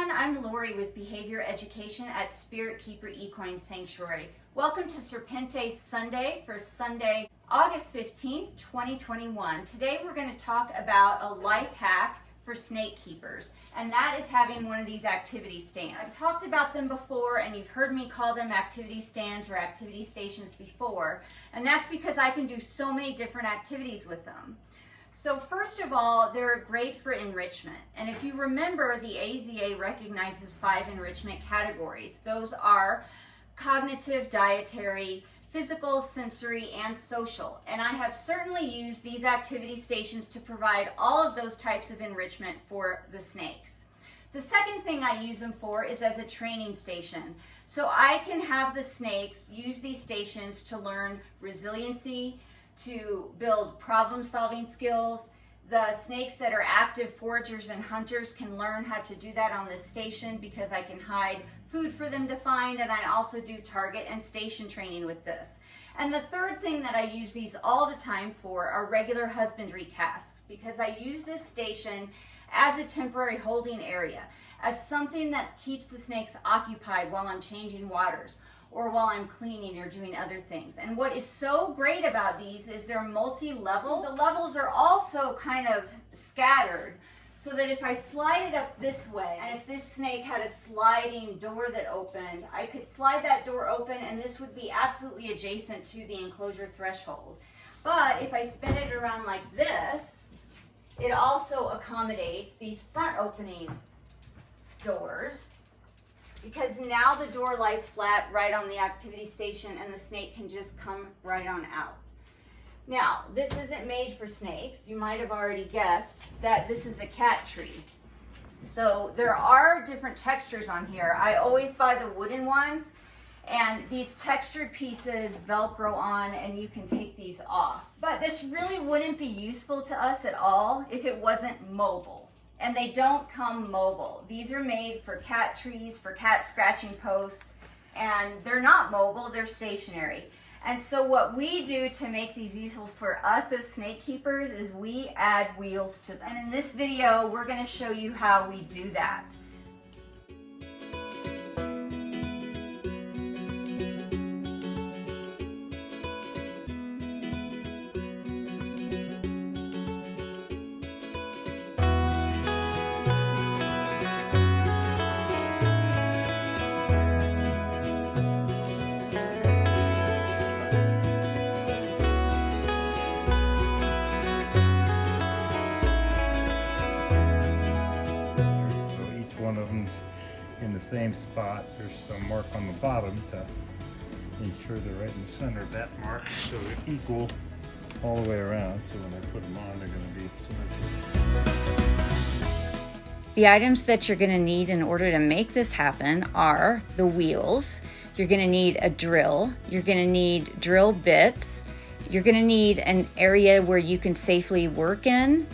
everyone, I'm Lori with Behavior Education at Spirit Keeper Equine Sanctuary. Welcome to Serpente Sunday for Sunday, August 15th, 2021. Today we're going to talk about a life hack for snake keepers, and that is having one of these activity stands. I've talked about them before, and you've heard me call them activity stands or activity stations before, and that's because I can do so many different activities with them. So first of all, they're great for enrichment. And if you remember, the AZA recognizes 5 enrichment categories. Those are cognitive, dietary, physical, sensory, and social. And I have certainly used these activity stations to provide all of those types of enrichment for the snakes. The second thing I use them for is as a training station. So I can have the snakes use these stations to learn resiliency, to build problem-solving skills. The snakes that are active foragers and hunters can learn how to do that on this station because I can hide food for them to find, and I also do target and station training with this. And the third thing that I use these all the time for are regular husbandry tasks, because I use this station as a temporary holding area, as something that keeps the snakes occupied while I'm changing waters, or while I'm cleaning or doing other things. And what is so great about these is they're multi-level. The levels are also kind of scattered, so that if I slide it up this way, and if this snake had a sliding door that opened, I could slide that door open and this would be absolutely adjacent to the enclosure threshold. But if I spin it around like this, it also accommodates these front opening doors, because now the door lies flat right on the activity station and the snake can just come right on out. Now, this isn't made for snakes. You might have already guessed that this is a cat tree. So there are different textures on here. I always buy the wooden ones, and these textured pieces Velcro on and you can take these off. But this really wouldn't be useful to us at all if it wasn't mobile. And they don't come mobile. These are made for cat trees, for cat scratching posts, and they're not mobile, they're stationary. And so what we do to make these useful for us as snake keepers is we add wheels to them. And in this video, we're going to show you how we do that. One of them's in the same spot. There's some mark on the bottom to ensure they're right in the center of that mark, so they're equal all the way around. So when I put them on, they're going to be symmetrical. The items that you're going to need in order to make this happen are the wheels. You're going to need a drill. You're going to need drill bits. You're going to need an area where you can safely work in,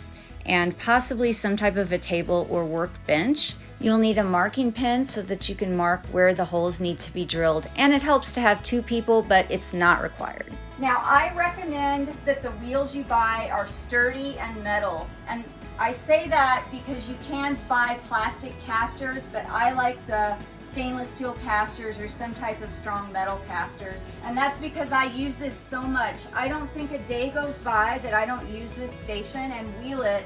and possibly some type of a table or workbench. You'll need a marking pen so that you can mark where the holes need to be drilled, and it helps to have 2 people, but it's not required. Now, I recommend that the wheels you buy are sturdy and metal, and I say that because you can buy plastic casters, but I like the stainless steel casters or some type of strong metal casters, and that's because I use this so much. I don't think a day goes by that I don't use this station and wheel it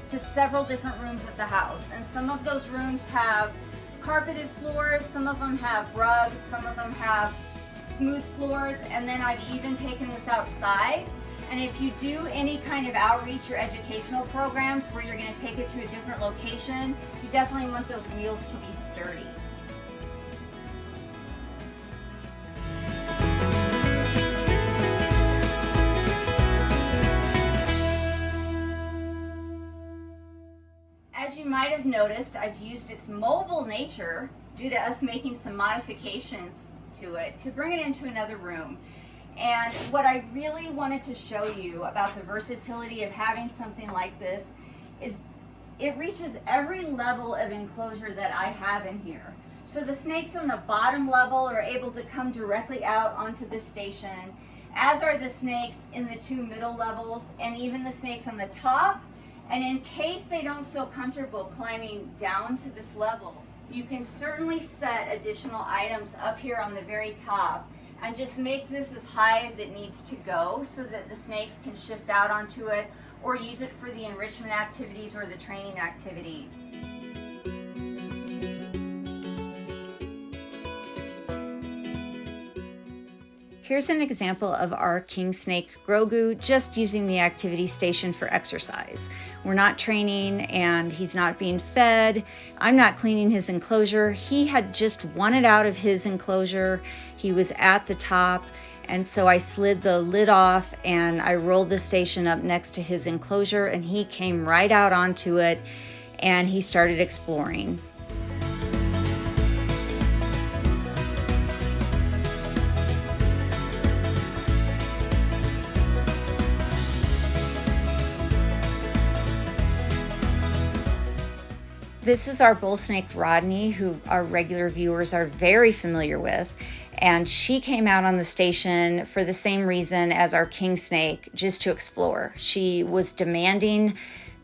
to several different rooms of the house. And some of those rooms have carpeted floors, some of them have rugs, some of them have smooth floors, and then I've even taken this outside. And if you do any kind of outreach or educational programs where you're going to take it to a different location, you definitely want those wheels to be sturdy. As you might have noticed, I've used its mobile nature due to us making some modifications to it to bring it into another room. And what I really wanted to show you about the versatility of having something like this is it reaches every level of enclosure that I have in here. So the snakes on the bottom level are able to come directly out onto this station, as are the snakes in the 2 middle levels, and even the snakes on the top. And in case they don't feel comfortable climbing down to this level, You can certainly set additional items up here on the very top and just make this as high as it needs to go so that the snakes can shift out onto it or use it for the enrichment activities or the training activities. Here's an example of our king snake Grogu just using the activity station for exercise. We're not training and he's not being fed. I'm not cleaning his enclosure. He had just wanted out of his enclosure. He was at the top, and so I slid the lid off and I rolled the station up next to his enclosure, and he came right out onto it and he started exploring. This is our bull snake Rodney, who our regular viewers are very familiar with, and she came out on the station for the same reason as our king snake, just to explore. She was demanding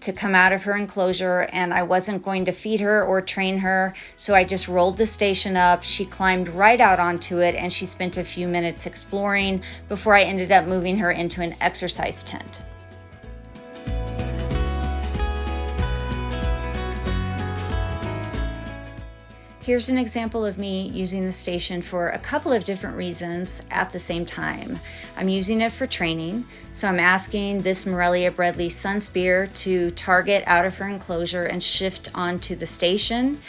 to come out of her enclosure, and I wasn't going to feed her or train her, so I just rolled the station up. She climbed right out onto it, and she spent a few minutes exploring before I ended up moving her into an exercise tent. Here's an example of me using the station for a couple of different reasons at the same time. I'm using it for training, so I'm asking this Morelia Bredli sun spear to target out of her enclosure and shift onto the station,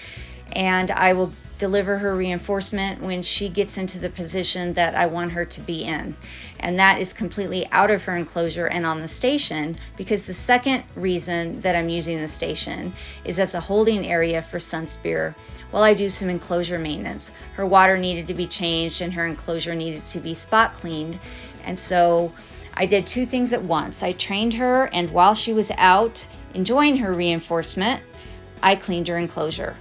and I will deliver her reinforcement when she gets into the position that I want her to be in. And that is completely out of her enclosure and on the station, because the second reason that I'm using the station is as a holding area for Sun Spear while I do some enclosure maintenance. Her water needed to be changed and her enclosure needed to be spot cleaned. And so I did two things at once. I trained her, and while she was out enjoying her reinforcement, I cleaned her enclosure.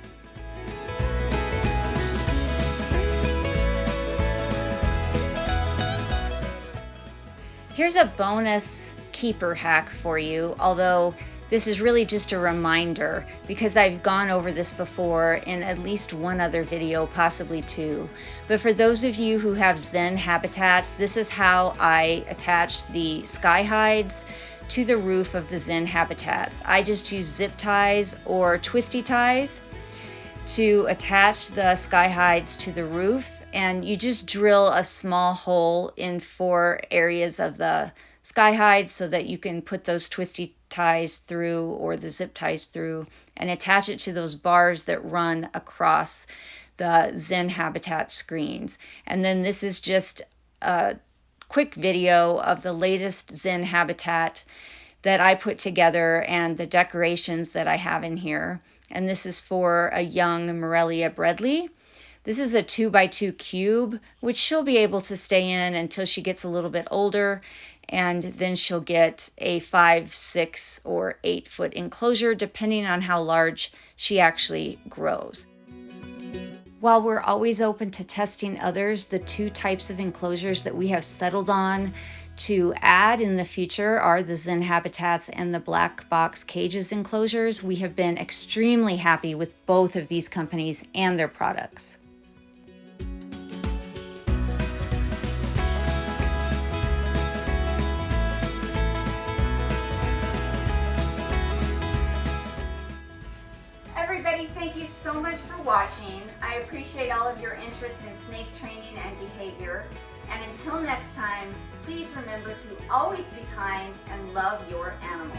Here's a bonus keeper hack for you, although this is really just a reminder because I've gone over this before in at least one other video, possibly two. But for those of you who have Zen habitats, this is how I attach the sky hides to the roof of the Zen habitats. I just use zip ties or twisty ties to attach the sky hides to the roof. And you just drill a small hole in 4 areas of the sky hide so that you can put those twisty ties through or the zip ties through and attach it to those bars that run across the Zen habitat screens. And then this is just a quick video of the latest Zen habitat that I put together and the decorations that I have in here. And this is for a young Morelia Bredli. This is a 2x2 cube, which she'll be able to stay in until she gets a little bit older, and then she'll get a 5, 6, or 8 foot enclosure, depending on how large she actually grows. While we're always open to testing others, the 2 types of enclosures that we have settled on to add in the future are the Zen habitats and the black box cages enclosures. We have been extremely happy with both of these companies and their products. Everybody, thank you so much for watching. I appreciate all of your interest in snake training and behavior. And until next time, please remember to always be kind and love your animals.